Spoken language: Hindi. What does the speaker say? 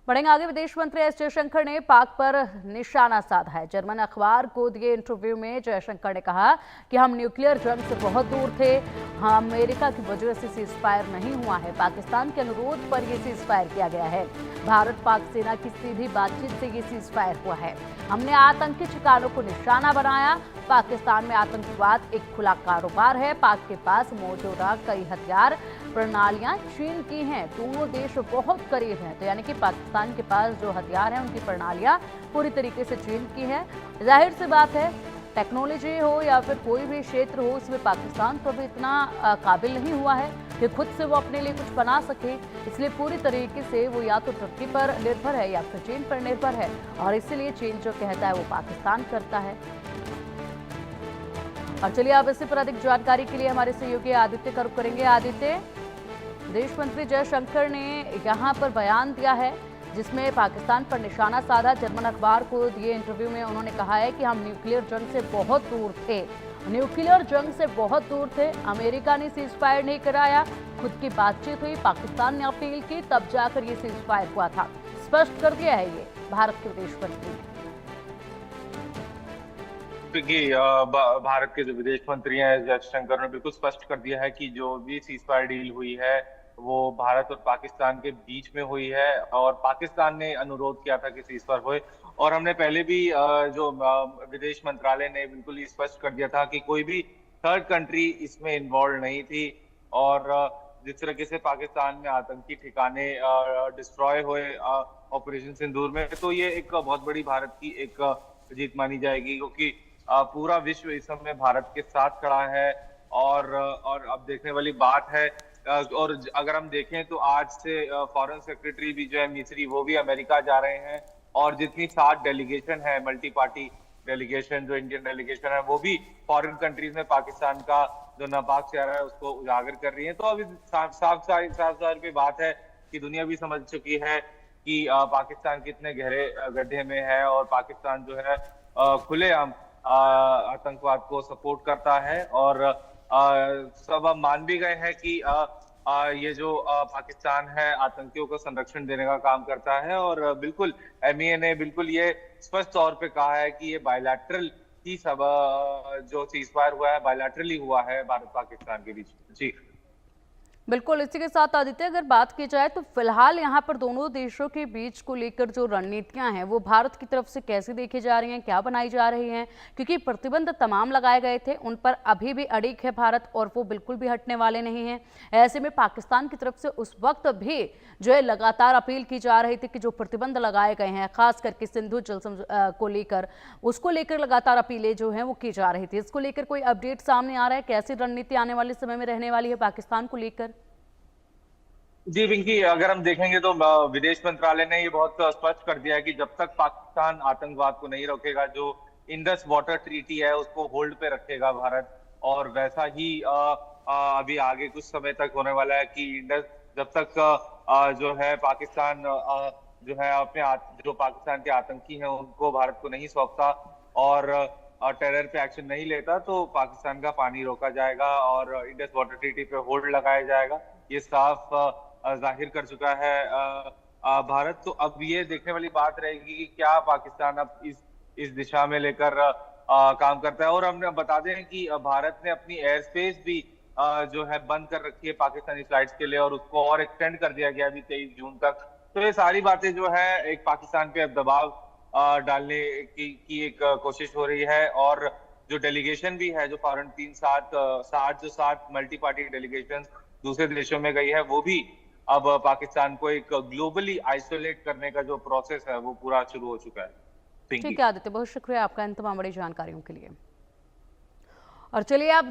बढ़ेंगे आगे। विदेश मंत्री एस जयशंकर ने पाक पर निशाना साधा है। जर्मन अखबार को दिए इंटरव्यू में जयशंकर ने कहा कि हम न्यूक्लियर जंग से बहुत दूर थे। हम अमेरिका की वजह से सीज फायर नहीं हुआ है। पाकिस्तान के अनुरोध पर यह सीज फायर किया गया है। भारत पाक सेना की सीधी बातचीत से ये सीज फायर हुआ है। हमने आतंकी ठिकानों को निशाना बनाया। पाकिस्तान में आतंकवाद एक खुला कारोबार है। पाक के पास मौजूदा कई हथियार प्रणालियां चीन की हैं। दोनों देश बहुत करीब हैं। तो यानी कि पाकिस्तान के पास जो हथियार हैं उनकी प्रणालियां पूरी तरीके से चीन की है। जाहिर सी बात है, टेक्नोलॉजी हो या फिर कोई भी क्षेत्र हो, उसमें पाकिस्तान तो अभी इतना काबिल नहीं हुआ है कि खुद से वो अपने लिए कुछ बना सके। इसलिए पूरी तरीके से वो या तो तुर्की पर निर्भर है या फिर चीन पर निर्भर है, और इसीलिए चीन जो कहता है वो पाकिस्तान करता है। और चलिए अब इसी पर अधिक जानकारी के लिए हमारे सहयोगी आदित्य का रुख करेंगे। आदित्य, विदेश मंत्री जयशंकर ने यहां पर बयान दिया है जिसमें पाकिस्तान पर निशाना साधा। जर्मन अखबार को दिए इंटरव्यू में उन्होंने कहा है कि हम न्यूक्लियर जंग से बहुत दूर थे। न्यूक्लियर जंग से बहुत दूर थे। अमेरिका ने सीज फायर नहीं कराया, खुद की बातचीत हुई, पाकिस्तान ने अपील की, तब जाकर ये सीज फायर हुआ था। स्पष्ट कर दिया है ये भारत के विदेश मंत्री ने। देखिए, भारत के जो विदेश मंत्री हैं जयशंकर ने बिल्कुल स्पष्ट कर दिया है कि जो भी सीज फायर डील हुई है वो भारत और पाकिस्तान के बीच में हुई है, और पाकिस्तान ने अनुरोध किया था कि सीज फायर होए। और हमने पहले भी जो विदेश मंत्रालय ने बिल्कुल ही स्पष्ट कर दिया था कि कोई भी थर्ड कंट्री इसमें इन्वॉल्व नहीं थी। और जिस तरीके से पाकिस्तान में आतंकी ठिकाने डिस्ट्रॉय हुए ऑपरेशन सिंदूर में, तो ये एक बहुत बड़ी भारत की एक जीत मानी जाएगी, क्योंकि पूरा विश्व इस समय भारत के साथ खड़ा है। और अब देखने वाली बात है, और अगर हम देखें तो आज से फॉरेन सेक्रेटरी भी जो है मिस्री, वो भी अमेरिका जा रहे हैं। और जितनी 7 डेलीगेशन है, मल्टी पार्टी डेलीगेशन, जो इंडियन डेलीगेशन है, वो भी फॉरेन कंट्रीज में पाकिस्तान का जो नापाक चेहरा है उसको उजागर कर रही है। तो अभी साफ पे बात है कि दुनिया भी समझ चुकी है कि पाकिस्तान कितने गहरे गड्ढे में है, और पाकिस्तान जो है खुलेआम आतंकवाद को सपोर्ट करता है। और सब अब मान भी गए हैं कि ये जो पाकिस्तान है आतंकियों को संरक्षण देने का काम करता है। और बिल्कुल एमईए ने बिल्कुल ये स्पष्ट तौर पे कहा है कि ये बायलैटरल ही सब जो सीज फायर हुआ है बायलैटरली हुआ है भारत पाकिस्तान के बीच। जी बिल्कुल, इसी के साथ आदित्य, अगर बात की जाए तो फिलहाल यहाँ पर दोनों देशों के बीच को लेकर जो रणनीतियां हैं वो भारत की तरफ से कैसे देखी जा रही हैं, क्या बनाई जा रही हैं? क्योंकि प्रतिबंध तमाम लगाए गए थे, उन पर अभी भी अड़िग है भारत, और वो बिल्कुल भी हटने वाले नहीं हैं। ऐसे में पाकिस्तान की तरफ से उस वक्त भी जो है लगातार अपील की जा रही थी कि जो प्रतिबंध लगाए गए हैं, खास करके सिंधु जल को लेकर, उसको लेकर लगातार अपीलें जो हैं वो की जा रही थी। इसको लेकर कोई अपडेट सामने आ रहा है? कैसी रणनीति आने वाले समय में रहने वाली है पाकिस्तान को लेकर? जी पिंकी, अगर हम देखेंगे तो विदेश मंत्रालय ने ये बहुत स्पष्ट कर दिया है कि जब तक पाकिस्तान आतंकवाद को नहीं रोकेगा, जो इंडस वाटर ट्रीटी है उसको होल्ड पे रखेगा भारत। और वैसा ही अभी आगे कुछ समय तक होने वाला है कि इंडस जब तक जो है पाकिस्तान जो है जो पाकिस्तान के आतंकी हैं उनको भारत को नहीं सौंपता और टेरर पे एक्शन नहीं लेता, तो पाकिस्तान का पानी रोका जाएगा और इंडस वाटर ट्रीटी पे होल्ड लगाया जाएगा। ये साफ जाहिर कर चुका है भारत। तो अब ये देखने वाली बात रहेगी कि क्या पाकिस्तान अब इस दिशा में लेकर काम करता है। और हम बता दें कि भारत ने अपनी एयर स्पेस भी जो है बंद कर रखी है पाकिस्तानी फ्लाइट्स के लिए, और उसको और एक्सटेंड कर दिया गया अभी 23 जून तक। तो ये सारी बातें जो है एक पाकिस्तान पे अब दबाव डालने की एक कोशिश हो रही है। और जो डेलीगेशन भी है, जो फॉरेन 7 मल्टी पार्टी डेलीगेशन दूसरे देशों में गई है, वो भी अब पाकिस्तान को एक ग्लोबली आइसोलेट करने का जो प्रोसेस है वो पूरा शुरू हो चुका है। ठीक है आदित्य, बहुत शुक्रिया आपका इन तमाम बड़ी जानकारियों के लिए। और चलिए आप